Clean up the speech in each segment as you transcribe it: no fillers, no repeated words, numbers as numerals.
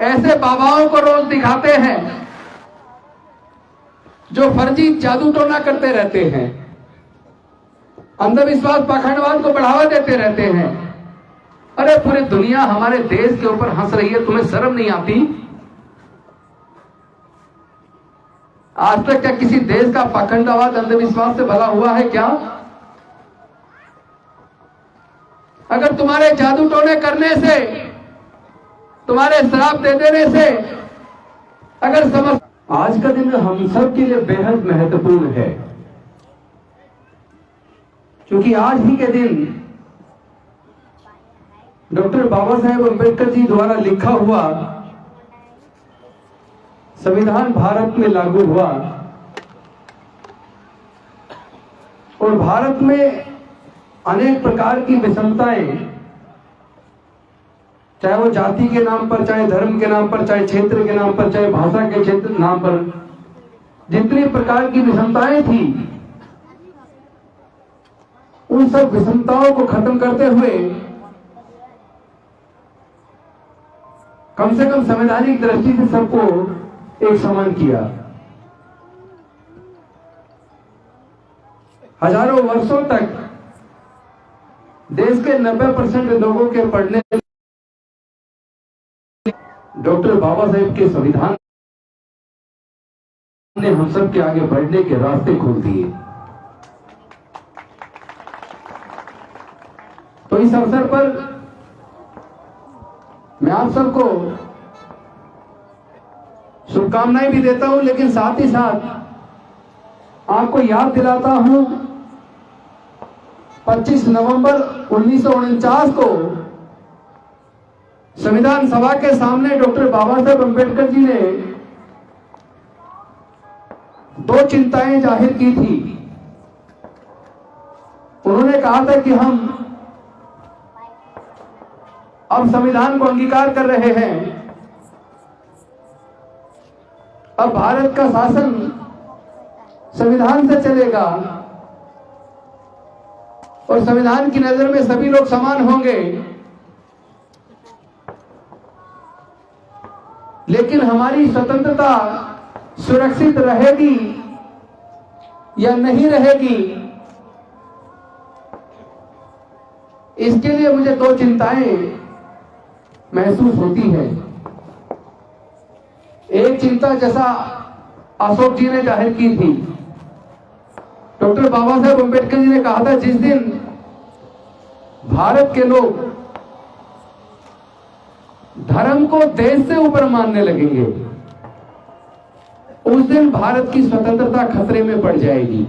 ऐसे बाबाओं को रोज दिखाते हैं जो फर्जी जादू टोना करते रहते हैं, अंधविश्वास पाखंडवाद को बढ़ावा देते रहते हैं। अरे पूरी दुनिया हमारे देश के ऊपर हंस रही है, तुम्हें शर्म नहीं आती? आज तक क्या किसी देश का पाखंडवाद अंधविश्वास से भला हुआ है क्या? अगर तुम्हारे जादू टोने करने से, तुम्हारे श्राप दे देने से अगर समझ, आज का दिन हम सब के लिए बेहद महत्वपूर्ण है, क्योंकि आज ही के दिन डॉक्टर बाबा साहेब अम्बेडकर जी द्वारा लिखा हुआ संविधान भारत में लागू हुआ और भारत में अनेक प्रकार की विषमताएं, चाहे वो जाति के नाम पर, चाहे धर्म के नाम पर, चाहे क्षेत्र के नाम पर, चाहे भाषा के क्षेत्र नाम पर, जितनी प्रकार की विषमताएं थी, उन सब विषमताओं को खत्म करते हुए कम से कम संवैधानिक दृष्टि से सबको एक समान किया। हजारों वर्षों तक देश के 90% लोगों के पढ़ने डॉक्टर बाबा साहेब के संविधान ने हम सब के आगे बढ़ने के रास्ते खोल दिए। तो इस अवसर पर मैं आप सबको शुभकामनाएं भी देता हूं, लेकिन साथ ही साथ आपको याद दिलाता हूं 25 नवंबर 1949 को संविधान सभा के सामने डॉक्टर बाबा साहेब अम्बेडकर जी ने 2 चिंताएं जाहिर की थी। उन्होंने कहा था कि हम अब संविधान को अंगीकार कर रहे हैं, अब भारत का शासन संविधान से चलेगा और संविधान की नजर में सभी लोग समान होंगे, लेकिन हमारी स्वतंत्रता सुरक्षित रहेगी या नहीं रहेगी, इसके लिए मुझे 2 चिंताएं महसूस होती है। एक चिंता जैसा अशोक जी ने जाहिर की थी, डॉक्टर बाबा साहेब अम्बेडकर जी ने कहा था जिस दिन भारत के लोग धर्म को देश से ऊपर मानने लगेंगे, उस दिन भारत की स्वतंत्रता खतरे में पड़ जाएगी।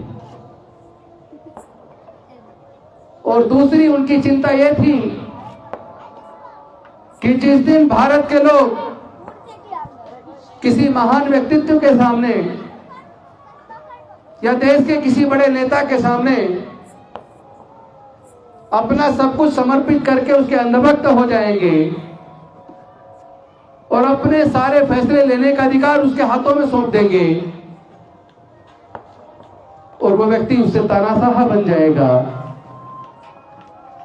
और दूसरी उनकी चिंता यह थी कि जिस दिन भारत के लोग किसी महान व्यक्तित्व के सामने या देश के किसी बड़े नेता के सामने अपना सब कुछ समर्पित करके उसके अंधभक्त हो जाएंगे और अपने सारे फैसले लेने का अधिकार उसके हाथों में सौंप देंगे और वो व्यक्ति उससे तानाशाह बन जाएगा,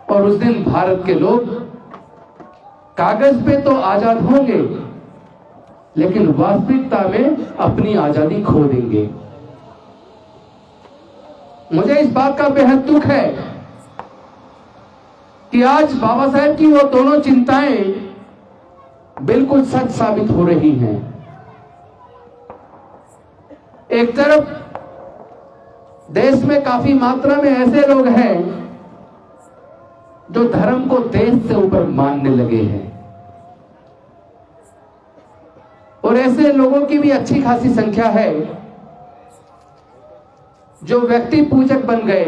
और उस दिन भारत के लोग कागज पे तो आजाद होंगे लेकिन वास्तविकता में अपनी आजादी खो देंगे। मुझे इस बात का बेहद दुख है कि आज बाबा साहेब की वो दोनों चिंताएं बिल्कुल सच साबित हो रही हैं। एक तरफ देश में काफी मात्रा में ऐसे लोग हैं जो धर्म को देश से ऊपर मानने लगे हैं, और ऐसे लोगों की भी अच्छी खासी संख्या है जो व्यक्ति पूजक बन गए,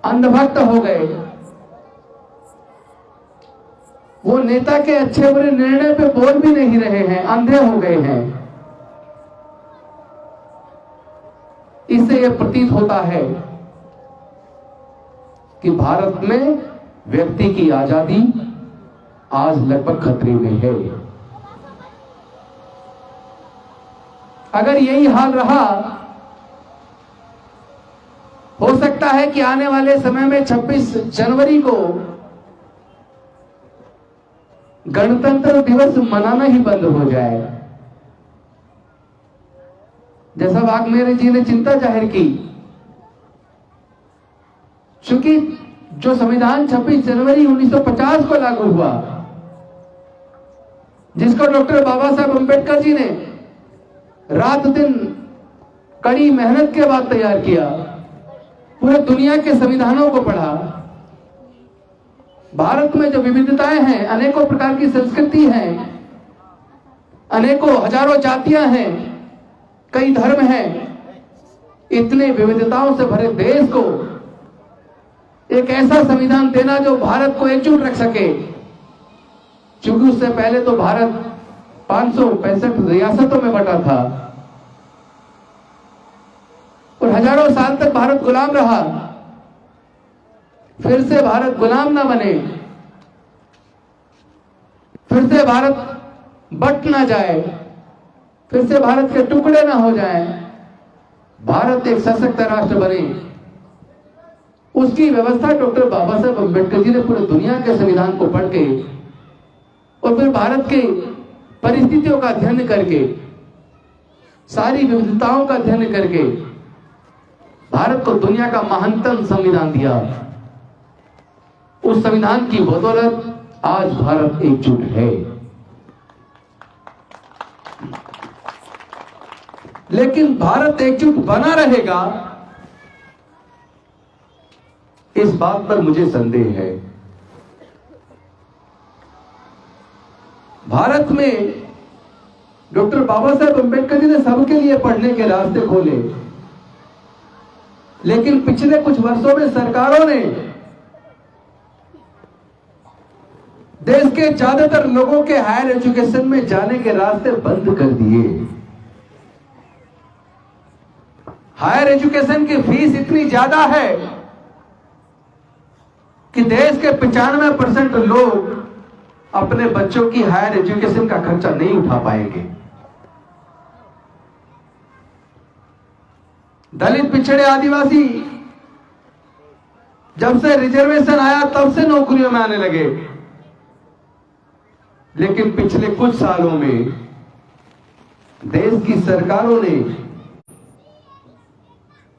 अंधभक्त हो गए, वो नेता के अच्छे बुरे निर्णय पे बोल भी नहीं रहे हैं, अंधे हो गए हैं। इससे यह प्रतीत होता है कि भारत में व्यक्ति की आजादी आज लगभग खतरे में है। अगर यही हाल रहा, हो सकता है कि आने वाले समय में 26 जनवरी को गणतंत्र दिवस मनाना ही बंद हो जाए। जैसा वाग्मेरे जी ने चिंता जाहिर की, क्योंकि जो संविधान 26 जनवरी 1950 को लागू हुआ, जिसको डॉक्टर बाबा साहब अंबेडकर जी ने रात दिन कड़ी मेहनत के बाद तैयार किया, पूरे दुनिया के संविधानों को पढ़ा। भारत में जो विविधताएं हैं, अनेकों प्रकार की संस्कृति है, अनेकों हजारों जातियां हैं, कई धर्म हैं, इतने विविधताओं से भरे देश को एक ऐसा संविधान देना जो भारत को एकजुट रख सके। क्योंकि उससे पहले तो भारत 565 रियासतों में बटा था और हजारों साल तक भारत गुलाम रहा। फिर से भारत गुलाम ना बने, फिर से भारत बट ना जाए, फिर से भारत के टुकड़े ना हो जाएं, भारत एक सशक्त राष्ट्र बने, उसकी व्यवस्था डॉक्टर बाबा साहब अंबेडकर जी ने पूरे दुनिया के संविधान को पढ़ के और फिर भारत के परिस्थितियों का अध्ययन करके, सारी विविधताओं का अध्ययन करके भारत को दुनिया का महानतम संविधान दिया। उस संविधान की बदौलत आज भारत एकजुट है। लेकिन भारत एकजुट बना रहेगा, इस बात पर मुझे संदेह है। भारत में डॉक्टर बाबा साहब अंबेडकर जी ने सबके लिए पढ़ने के रास्ते खोले, लेकिन पिछले कुछ वर्षों में सरकारों ने देश के ज्यादातर लोगों के हायर एजुकेशन में जाने के रास्ते बंद कर दिए। हायर एजुकेशन की फीस इतनी ज्यादा है कि देश के 95% लोग अपने बच्चों की हायर एजुकेशन का खर्चा नहीं उठा पाएंगे। दलित, पिछड़े, आदिवासी जब से रिजर्वेशन आया तब से नौकरियों में आने लगे, लेकिन पिछले कुछ सालों में देश की सरकारों ने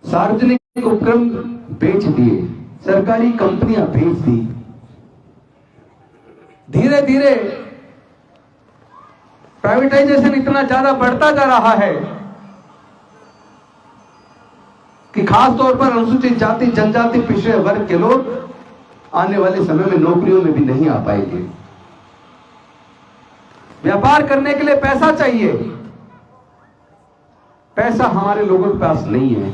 सार्वजनिक उपक्रम बेच दिए, सरकारी कंपनियां बेच दी। धीरे धीरे प्राइवेटाइजेशन इतना ज्यादा बढ़ता जा रहा है कि खास तौर पर अनुसूचित जाति, जनजाति, पिछड़े वर्ग के लोग आने वाले समय में नौकरियों में भी नहीं आ पाएंगे। व्यापार करने के लिए पैसा चाहिए, पैसा हमारे लोगों के पास नहीं है।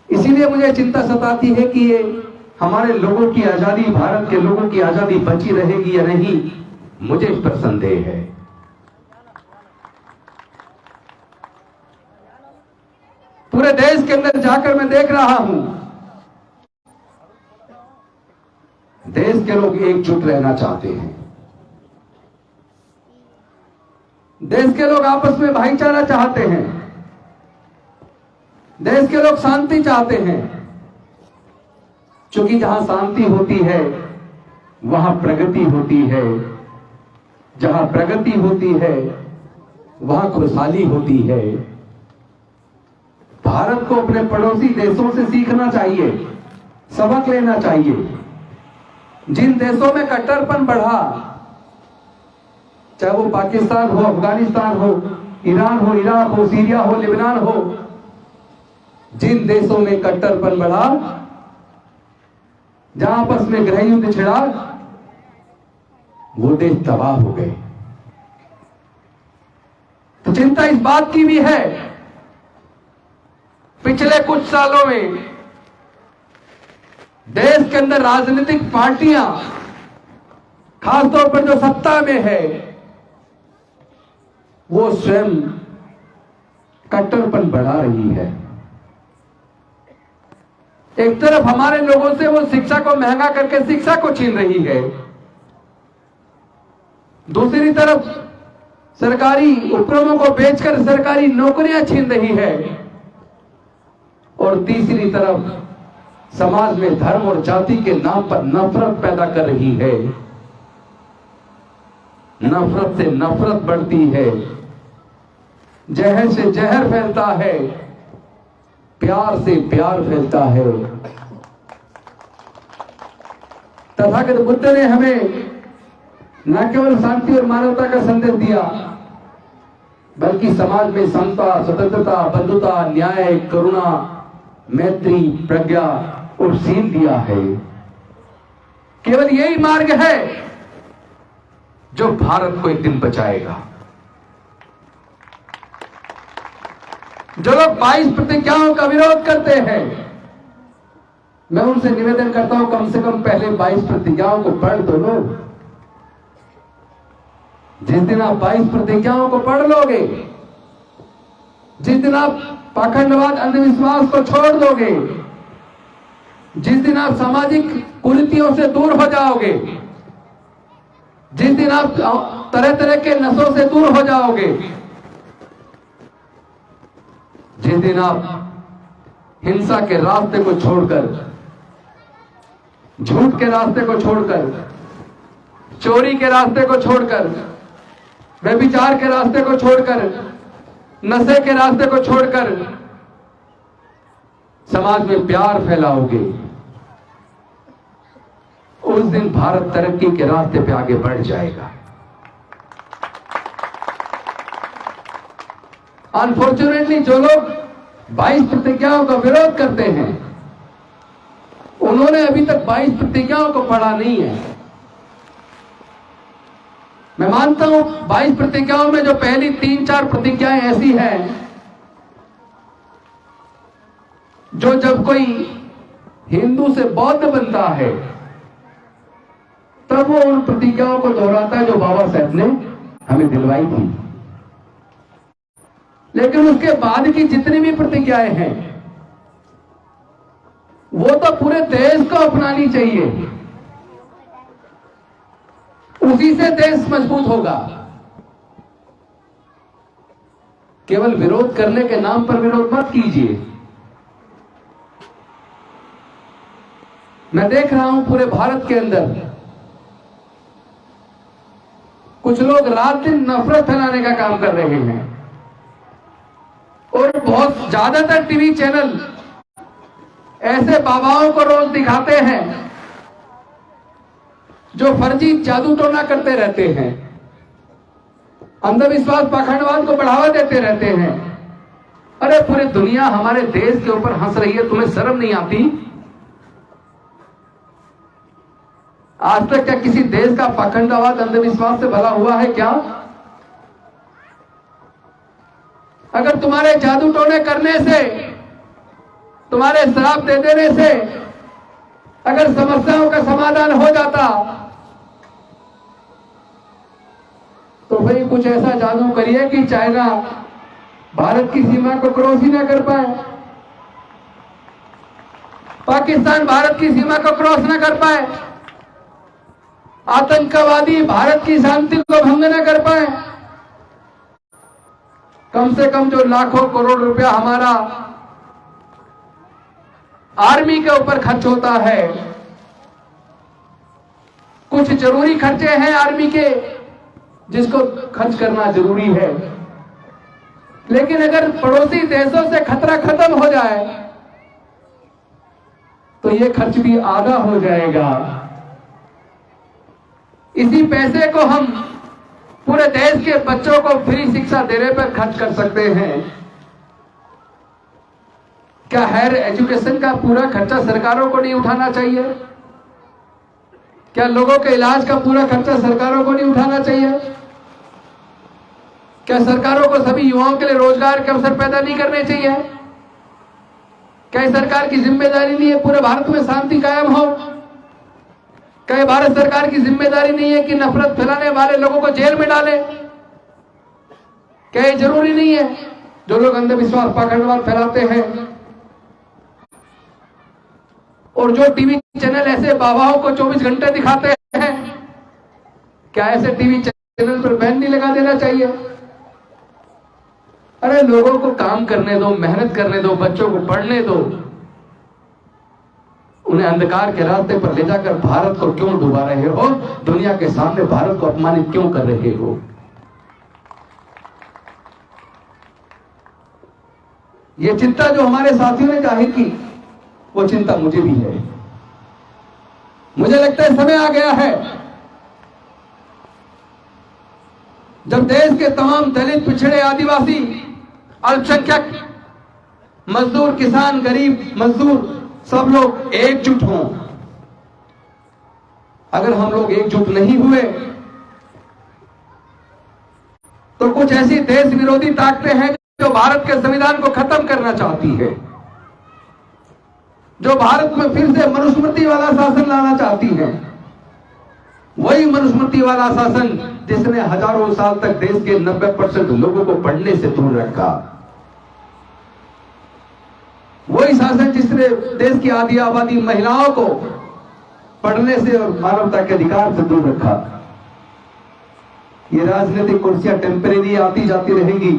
इसीलिए मुझे चिंता सताती है कि ये हमारे लोगों की आजादी, भारत के लोगों की आजादी बची रहेगी या नहीं, मुझे इस पर संदेह है। पूरे देश के अंदर जाकर मैं देख रहा हूं, देश के लोग एकजुट रहना चाहते हैं, देश के लोग आपस में भाईचारा चाहते हैं, देश के लोग शांति चाहते हैं, क्योंकि जहां शांति होती है वहां प्रगति होती है, जहां प्रगति होती है वहां खुशहाली होती है। भारत को अपने पड़ोसी देशों से सीखना चाहिए, सबक लेना चाहिए। जिन देशों में कट्टरपन बढ़ा, चाहे वो पाकिस्तान हो, अफगानिस्तान हो, ईरान हो, इराक हो, सीरिया हो, लेबनान हो, जिन देशों में कट्टरपन बढ़ा, जहां आपस में गृह युद्ध छिड़ा, वो देश तबाह हो गए। तो चिंता इस बात की भी है, पिछले कुछ सालों में देश के अंदर राजनीतिक पार्टियां, खासतौर पर जो सत्ता में है, वो स्वयं कट्टरपन बढ़ा रही है। एक तरफ हमारे लोगों से वो शिक्षा को महंगा करके शिक्षा को छीन रही है, दूसरी तरफ सरकारी उपक्रमों को बेचकर सरकारी नौकरियां छीन रही है, और तीसरी तरफ समाज में धर्म और जाति के नाम पर नफरत पैदा कर रही है। नफरत से नफरत बढ़ती है, जहर से जहर फैलता है, प्यार से प्यार फैलता है। तथागत बुद्ध ने हमें न केवल शांति और मानवता का संदेश दिया, बल्कि समाज में समता, स्वतंत्रता, बंधुता, न्याय, करुणा, मैत्री, प्रज्ञा और शील दिया है। केवल यही मार्ग है जो भारत को एक दिन बचाएगा। जो लोग 22 प्रतिज्ञाओं का विरोध करते हैं, मैं उनसे निवेदन करता हूं कम से कम पहले 22 प्रतिज्ञाओं को पढ़ तो लो। जिस दिन आप 22 प्रतिज्ञाओं को पढ़ लोगे, जिस दिन आप पाखंडवाद, अंधविश्वास को छोड़ दोगे, जिस दिन आप सामाजिक कुरीतियों से दूर हो जाओगे, जिस दिन आप तरह तरह के नशों से दूर हो जाओगे, जिस दिन आप हिंसा के रास्ते को छोड़कर, झूठ के रास्ते को छोड़कर, चोरी के रास्ते को छोड़कर, व्यभिचार के रास्ते को छोड़कर, नशे के रास्ते को छोड़कर समाज में प्यार फैलाओगे, उस दिन भारत तरक्की के रास्ते पे आगे बढ़ जाएगा। अनफॉर्चुनेटली जो लोग 22 प्रतिज्ञाओं का विरोध करते हैं, उन्होंने अभी तक 22 प्रतिज्ञाओं को पढ़ा नहीं है। मैं मानता हूं 22 प्रतिज्ञाओं में जो पहली 3-4 प्रतिज्ञाएं ऐसी हैं जो जब कोई हिंदू से बौद्ध बनता है तब वो उन प्रतिज्ञाओं को दोहराता है जो बाबा साहब ने हमें दिलवाई थी। लेकिन उसके बाद की जितनी भी प्रतिज्ञाएं हैं वो तो पूरे देश को अपनानी चाहिए, उसी से देश मजबूत होगा। केवल विरोध करने के नाम पर विरोध मत कीजिए। मैं देख रहा हूं पूरे भारत के अंदर कुछ लोग रात दिन नफरत फैलाने का काम कर रहे हैं और बहुत ज्यादातर टीवी चैनल ऐसे बाबाओं को रोज दिखाते हैं जो फर्जी जादू टोना करते रहते हैं, अंधविश्वास, पाखंडवाद को बढ़ावा देते रहते हैं। अरे पूरी दुनिया हमारे देश के ऊपर हंस रही है, तुम्हें शर्म नहीं आती? आज तक क्या किसी देश का पाखंडवाद, अंधविश्वास से भला हुआ है क्या? अगर तुम्हारे जादू टोने करने से, तुम्हारे श्राप दे देने से अगर समस्याओं का समाधान हो जाता तो भाई कुछ ऐसा जादू करिए कि चाइना भारत की सीमा को क्रॉस ही ना कर पाए, पाकिस्तान भारत की सीमा को क्रॉस ना कर पाए, आतंकवादी भारत की शांति को भंग न कर पाए। कम से कम जो लाखों करोड़ रुपया हमारा आर्मी के ऊपर खर्च होता है, कुछ जरूरी खर्चे हैं आर्मी के जिसको खर्च करना जरूरी है, लेकिन अगर पड़ोसी देशों से खतरा खत्म हो जाए तो ये खर्च भी आधा हो जाएगा। इसी पैसे को हम पूरे देश के बच्चों को फ्री शिक्षा देने पर खर्च कर सकते हैं। क्या हायर एजुकेशन का पूरा खर्चा सरकारों को नहीं उठाना चाहिए? क्या लोगों के इलाज का पूरा खर्चा सरकारों को नहीं उठाना चाहिए? क्या सरकारों को सभी युवाओं के लिए रोजगार के अवसर पैदा नहीं करने चाहिए? क्या सरकार की जिम्मेदारी नहीं है पूरे भारत में शांति कायम हो? क्या भारत सरकार की जिम्मेदारी नहीं है कि नफरत फैलाने वाले लोगों को जेल में डाले? क्या ये जरूरी नहीं है जो लोग अंधविश्वास, पाखंडवाद फैलाते हैं और जो टीवी चैनल ऐसे बाबाओं को 24 घंटे दिखाते हैं, क्या ऐसे टीवी चैनल पर बैन नहीं लगा देना चाहिए? अरे लोगों को काम करने दो, मेहनत करने दो, बच्चों को पढ़ने दो। उन्हें अंधकार के रास्ते पर ले जाकर भारत को क्यों डुबा रहे हो? दुनिया के सामने भारत को अपमानित क्यों कर रहे हो? ये चिंता जो हमारे साथियों ने जाहिर की, वो चिंता मुझे भी है। मुझे लगता है समय आ गया है जब देश के तमाम दलित, पिछड़े, आदिवासी, अल्पसंख्यक, मजदूर, किसान, गरीब मजदूर सब लोग एकजुट हों। अगर हम लोग एकजुट नहीं हुए तो कुछ ऐसी देश विरोधी ताकतें हैं जो भारत के संविधान को खत्म करना चाहती है, जो भारत में फिर से मनुस्मृति वाला शासन लाना चाहती है। वही मनुस्मृति वाला शासन जिसने हजारों साल तक देश के 90% लोगों को पढ़ने से दूर रखा, वही शासन जिसने देश की आधी आबादी महिलाओं को पढ़ने से और मानवता के अधिकार से दूर रखा। ये राजनीतिक कुर्सियां टेम्परेरी आती जाती रहेंगी।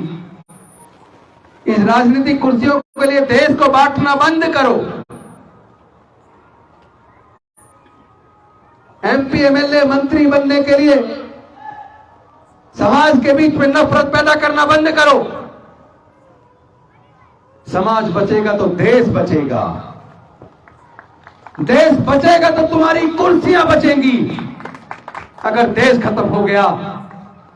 इस राजनीतिक कुर्सियों के लिए देश को बांटना बंद करो। एमपी, एमएलए, मंत्री बनने के लिए समाज के बीच में नफरत पैदा करना बंद करो। समाज बचेगा तो देश बचेगा, देश बचेगा तो तुम्हारी कुर्सियां बचेंगी। अगर देश खत्म हो गया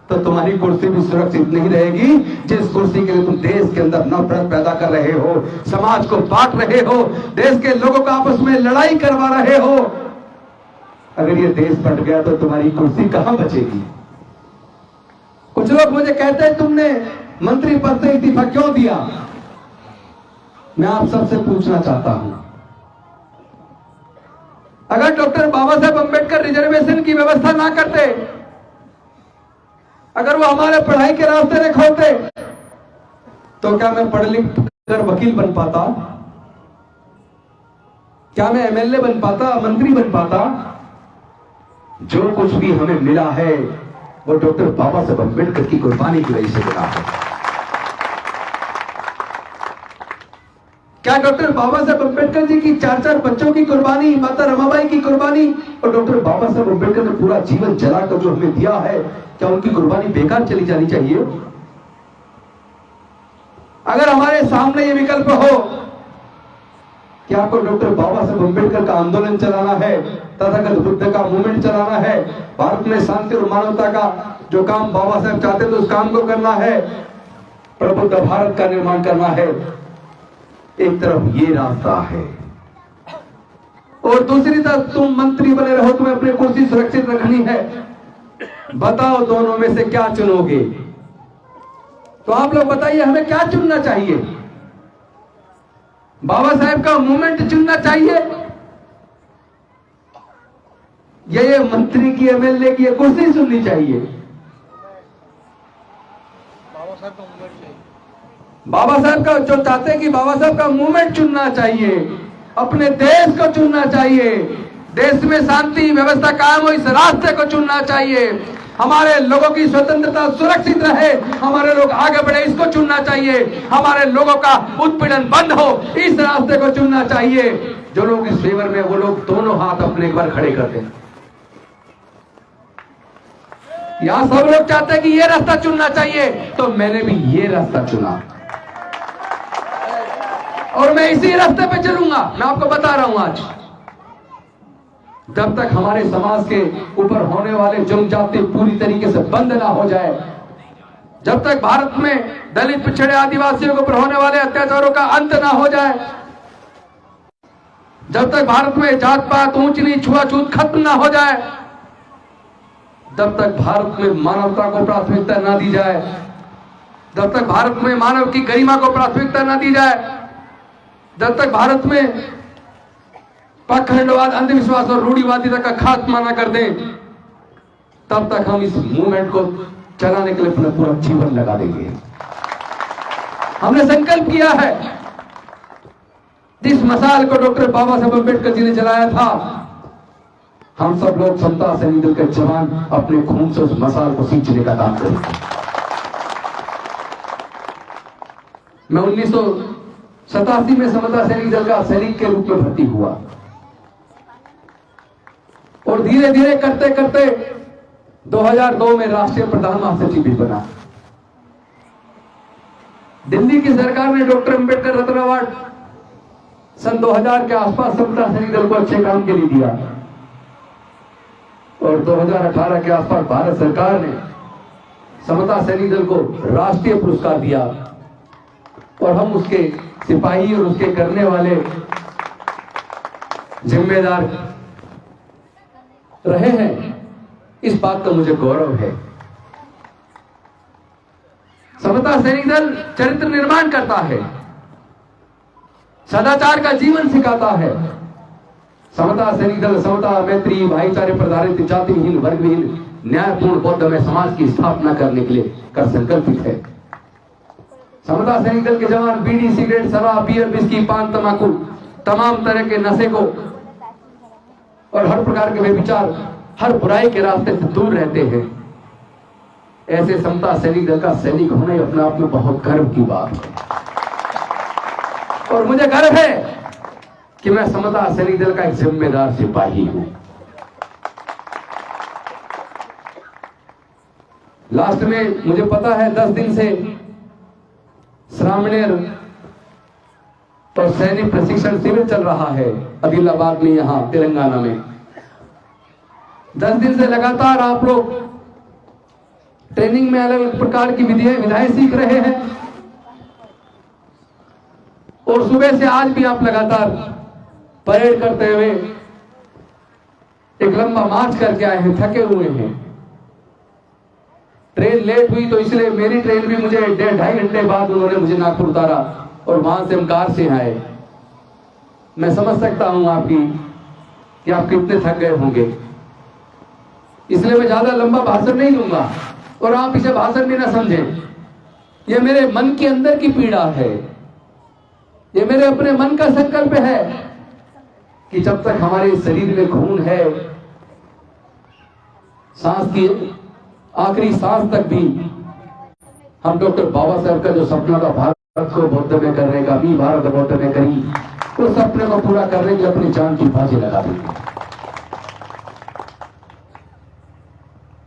तो तुम्हारी कुर्सी भी सुरक्षित नहीं रहेगी, जिस कुर्सी के लिए तुम देश के अंदर नफरत पैदा कर रहे हो, समाज को बांट रहे हो, देश के लोगों को आपस में लड़ाई करवा रहे हो। अगर ये देश बट गया तो तुम्हारी कुर्सी कहां बचेगी? कुछ लोग मुझे कहते हैं तुमने मंत्री पद से इस्तीफा क्यों दिया? मैं आप सबसे पूछना चाहता हूं, अगर डॉक्टर बाबा साहेब अंबेडकर रिजर्वेशन की व्यवस्था ना करते, अगर वो हमारे पढ़ाई के रास्ते नहीं खोलते, तो क्या मैं पढ़ लिख कर वकील बन पाता? क्या मैं एमएलए बन पाता, मंत्री बन पाता? जो कुछ भी हमें मिला है वो डॉक्टर बाबा साहेब अंबेडकर की कुर्बानी की वजह से मिला है। क्या डॉक्टर बाबा साहेब अंबेडकर जी की 4-4 बच्चों की कुर्बानी, माता रमाबाई की कुर्बानी और डॉक्टर बाबा साहेब अंबेडकर ने पूरा जीवन जलाकर जो हमें दिया है, क्या उनकी कुर्बानी बेकार चली जानी चाहिए? अगर हमारे सामने ये विकल्प हो कि आपको डॉक्टर बाबा साहेब अंबेडकर का आंदोलन चलाना है, तथागत बुद्ध का मूवमेंट चलाना है, भारत में शांति और मानवता का जो काम बाबा साहेब चाहते थे उस काम को करना है, प्रबुद्ध भारत का निर्माण करना है, एक तरफ ये रास्ता है और दूसरी तरफ तुम मंत्री बने रहो, तुम्हें अपनी कुर्सी सुरक्षित रखनी है। बताओ दोनों में से क्या चुनोगे? तो आप लोग बताइए, हमें क्या चुनना चाहिए? बाबा साहेब का मूवमेंट चुनना चाहिए या ये मंत्री की, एमएलए की कुर्सी चुननी चाहिए? बाबा साहेब का जो चाहते हैं कि बाबा साहेब का मूवमेंट चुनना चाहिए, अपने देश को चुनना चाहिए, देश में शांति व्यवस्था कायम हो इस रास्ते को चुनना चाहिए, हमारे लोगों की स्वतंत्रता सुरक्षित रहे, हमारे लोग आगे बढ़े इसको चुनना चाहिए, हमारे लोगों का उत्पीड़न बंद हो इस रास्ते को चुनना चाहिए। जो लोग इस फेवर में, वो लोग दोनों हाथ अपने एक बार खड़े कर दें। यहां सब लोग चाहते हैं कि ये रास्ता चुनना चाहिए, तो मैंने भी ये रास्ता चुना और मैं इसी रास्ते पे चलूंगा। मैं आपको बता रहा हूं, आज जब तक हमारे समाज के ऊपर होने वाले जुर्म जाति पूरी तरीके से बंद ना हो जाए, जब तक भारत में दलित, पिछड़े, आदिवासियों के ऊपर होने वाले अत्याचारों का अंत ना हो जाए, जब तक भारत में जात पात, ऊंच नीच, छुआछूत खत्म ना हो जाए, जब तक भारत में मानवता को प्राथमिकता ना दी जाए, जब तक भारत में मानव की गरिमा को प्राथमिकता ना दी जाए, जब तक भारत में पाखंडवाद, अंधविश्वास और रूढ़िवादिता का खात्मा ना कर दें, तब तक हम इस मूवमेंट को चलाने के लिए अपना पूरा जीवन लगा देंगे। हमने संकल्प किया है, जिस मसाल को डॉक्टर बाबा साहेब अंबेडकर जी ने जलाया था, हम सब लोग समता सैनिक दल के जवान अपने खून से उस मसाल को सींचने का काम करेंगे। मैं 1987 में समता सैनिक दल का सैनिक के रूप में भर्ती हुआ। और धीरे धीरे करते करते 2002 में राष्ट्रीय प्रधान महासचिव भी बना। दिल्ली की सरकार ने डॉक्टर अंबेडकर रत्न अवार्ड सन 2000 के आसपास समता सैनिक दल को अच्छे काम के लिए दिया और 2018 के आसपास भारत सरकार ने समता सैनिक दल को राष्ट्रीय पुरस्कार दिया और हम उसके सिपाही और उसके करने वाले जिम्मेदार रहे हैं। इस बात का मुझे गौरव है। समता सैनिक दल चरित्र निर्माण करता है, सदाचार का जीवन सिखाता है। समता सैनिक दल समता, मैत्री, भाईचारे पर आधारित जातिहीन, वर्गहीन, न्यायपूर्ण बौद्धमय समाज की स्थापना करने के लिए कर संकल्पित है। समता सैनिक दल के जवान बीड़ी, सिगरेट, शराब, बियर, विस्की, पान, तंबाकू, तमाम तरह के नशे को और हर प्रकार के व्यभिचार, हर बुराई के रास्ते से दूर रहते हैं। ऐसे समता सैनिक दल का सैनिक होना ही अपने आप में बहुत गर्व की बात है और मुझे गर्व है कि मैं समता सैनिक दल का एक जिम्मेदार सिपाही हूं। लास्ट में मुझे पता है 10 दिन से श्रामणेर और सैनिक प्रशिक्षण शिविर चल रहा है आदिलाबाद में, यहां तेलंगाना में। 10 दिन से लगातार आप लोग ट्रेनिंग में अलग अलग प्रकार की विधाएं सीख रहे हैं और सुबह से आज भी आप लगातार परेड करते हुए एक लंबा मार्च करके आए हैं, थके हुए हैं। ट्रेन लेट हुई तो इसलिए मेरी ट्रेन भी मुझे 1.5 घंटे बाद उन्होंने मुझे नागपुर उतारा और वहां से हम कार से आए। मैं समझ सकता हूं कि आप कितने थक गए होंगे, इसलिए मैं ज्यादा लंबा भाषण नहीं दूंगा और आप इसे भाषण भी ना समझें। यह मेरे मन के अंदर की पीड़ा है, यह मेरे अपने मन का संकल्प है कि जब तक हमारे शरीर में खून है, सांस की आखिरी सांस तक भी हम डॉक्टर बाबा साहब का जो सपना था भारत को बौद्ध में करने का, भी भारत बौद्ध में करी, उस सपने को पूरा करने के अपनी जान की बाजी लगा देंगे।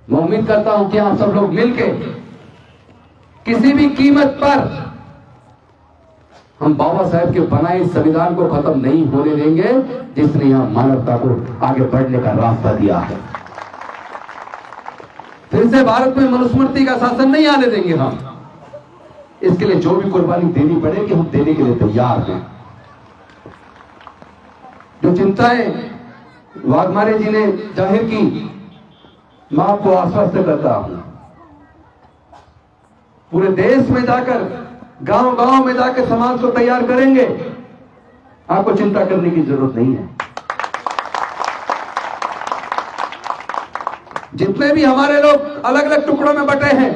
मैं उम्मीद करता हूं कि आप सब लोग मिलके किसी भी कीमत पर हम बाबा साहब के बनाए संविधान को खत्म नहीं होने देंगे, जिसने यहां मानवता को आगे बढ़ने का रास्ता दिया है। फिर से भारत में मनुस्मृति का शासन नहीं आने देंगे हम। इसके लिए जो भी कुर्बानी देनी पड़ेगी हम देने के लिए तैयार हैं। जो चिंताएं वाघमारे जी ने जाहिर की, मैं आपको आश्वस्त करता हूं, पूरे देश में जाकर, गांव गांव में जाकर समाज को तैयार करेंगे। आपको चिंता करने की जरूरत नहीं है। जितने भी हमारे लोग अलग अलग टुकड़ों में बटे हैं,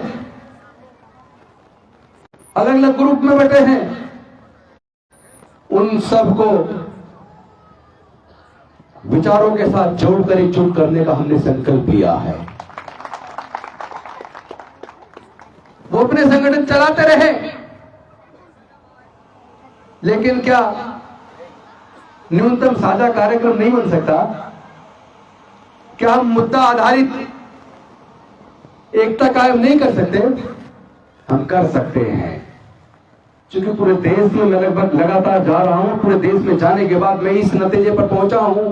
अलग अलग ग्रुप में बटे हैं, उन सबको विचारों के साथ जोड़कर एकजुट करने का हमने संकल्प लिया है। वो अपने संगठन चलाते रहे, लेकिन क्या न्यूनतम साझा कार्यक्रम नहीं बन सकता? क्या हम मुद्दा आधारित एकता कायम नहीं कर सकते? हम कर सकते हैं, क्योंकि पूरे देश में मैं लगभग लगातार जा रहा हूं। पूरे देश में जाने के बाद मैं इस नतीजे पर पहुंचा हूं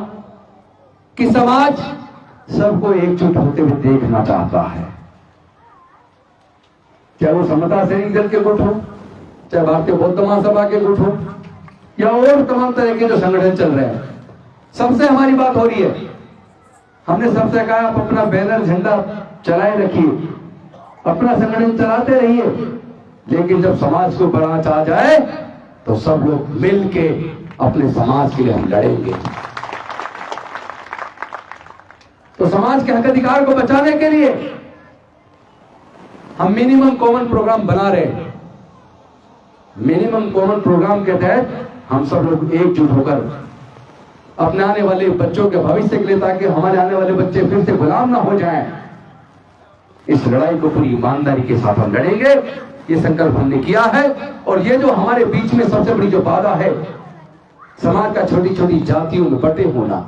कि समाज सबको एकजुट होते हुए देखना चाहता है। चाहे वो समता सैनिक दल के गुट हो, चाहे भारतीय बौद्ध महासभा के गुट हो, या और तमाम तरह के जो संगठन चल रहे हैं, सबसे हमारी बात हो रही है। हमने सबसे कहा आप अपना बैनर झंडा चलाए रखिए, अपना संगठन चलाते रहिए, लेकिन जब समाज को बढ़ाना चाह जाए तो सब लोग मिलके अपने समाज के लिए हम लड़ेंगे। तो समाज के हक अधिकार को बचाने के लिए हम मिनिमम कॉमन प्रोग्राम बना रहे हैं। मिनिमम कॉमन प्रोग्राम के तहत हम सब लोग एकजुट होकर अपने आने वाले बच्चों के भविष्य के लिए, ताकि हमारे आने वाले बच्चे फिर से गुलाम ना हो जाएं, इस लड़ाई को पूरी ईमानदारी के साथ हम लड़ेंगे। ये संकल्प हमने किया है। और ये जो हमारे बीच में सबसे बड़ी जो बाधा है, समाज का छोटी छोटी जातियों में बटे होना,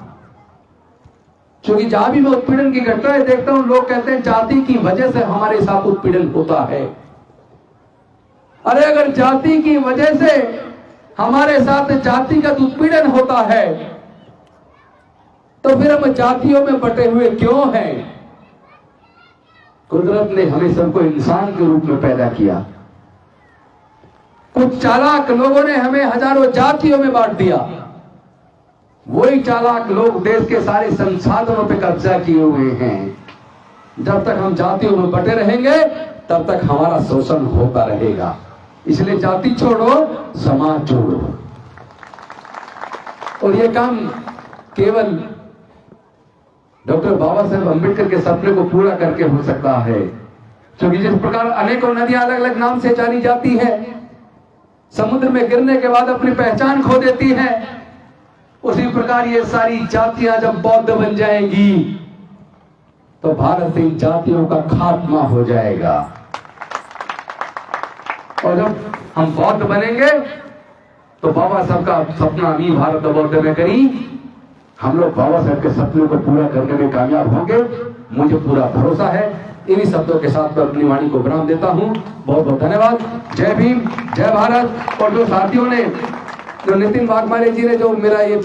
क्योंकि जहां भी मैं उत्पीड़न की घटनाएं देखता हूं, लोग कहते हैं जाति की वजह से हमारे साथ उत्पीड़न होता है। अरे अगर जाति की वजह से हमारे साथ जातिगत उत्पीड़न होता है तो फिर हम जातियों में बटे हुए क्यों हैं? कुदरत ने हमें सबको इंसान के रूप में पैदा किया। कुछ चालाक लोगों ने हमें हजारों जातियों में बांट दिया। वही चालाक लोग देश के सारे संसाधनों पर कब्जा किए हुए हैं। जब तक हम जातियों में बटे रहेंगे तब तक हमारा शोषण होता रहेगा। इसलिए जाति छोड़ो, समाज जोड़ो। और ये काम केवल डॉक्टर बाबा साहेब अम्बेडकर के सपने को पूरा करके हो सकता है। क्योंकि जिस प्रकार अनेकों नदियां अलग अलग नाम से जानी जाती है, समुद्र में गिरने के बाद अपनी पहचान खो देती है, उसी प्रकार ये सारी जातियां जब बौद्ध बन जाएंगी तो भारत से इन जातियों का खात्मा हो जाएगा। और जब हम बौद्ध बनेंगे तो बाबा साहब का सपना भी भारत बौद्ध में करी, हम लोग बाबा साहब के सपने को पूरा करने में कामयाब होंगे, मुझे पूरा भरोसा है। इन्हीं शब्दों के साथ मैं अपनी वाणी को विराम देता हूं। बहुत बहुत धन्यवाद। जय भीम, जय भारत। और जो साथियों ने, जो नितिन वाघमारे जी ने जो मेरा ये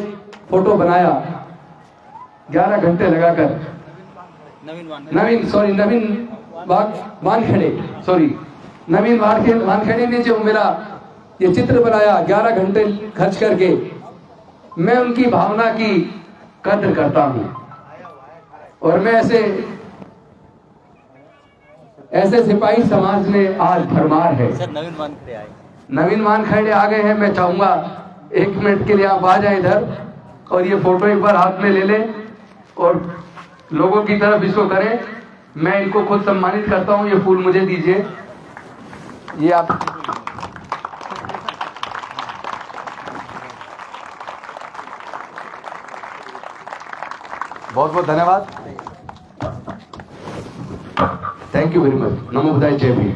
फोटो बनाया 11 घंटे लगाकर, नवीन वानखेड़े ने जो मेरा ये चित्र बनाया 11 घंटे खर्च करके, मैं उनकी भावना की कद्र करता हूं। और मैं ऐसे सिपाही समाज में आज भरमार है। सर नवीन वानखेड़े आ गए हैं। मैं चाहूंगा 1 मिनट के लिए आप आ जाए इधर और ये फोटो एक बार हाथ में ले लें और लोगों की तरफ इसको करें। मैं इनको खुद सम्मानित करता हूं। ये फूल मुझे दीजिए। ये आप बहुत बहुत धन्यवाद। Thank you very much. नमो बुद्धाय, जय भीम।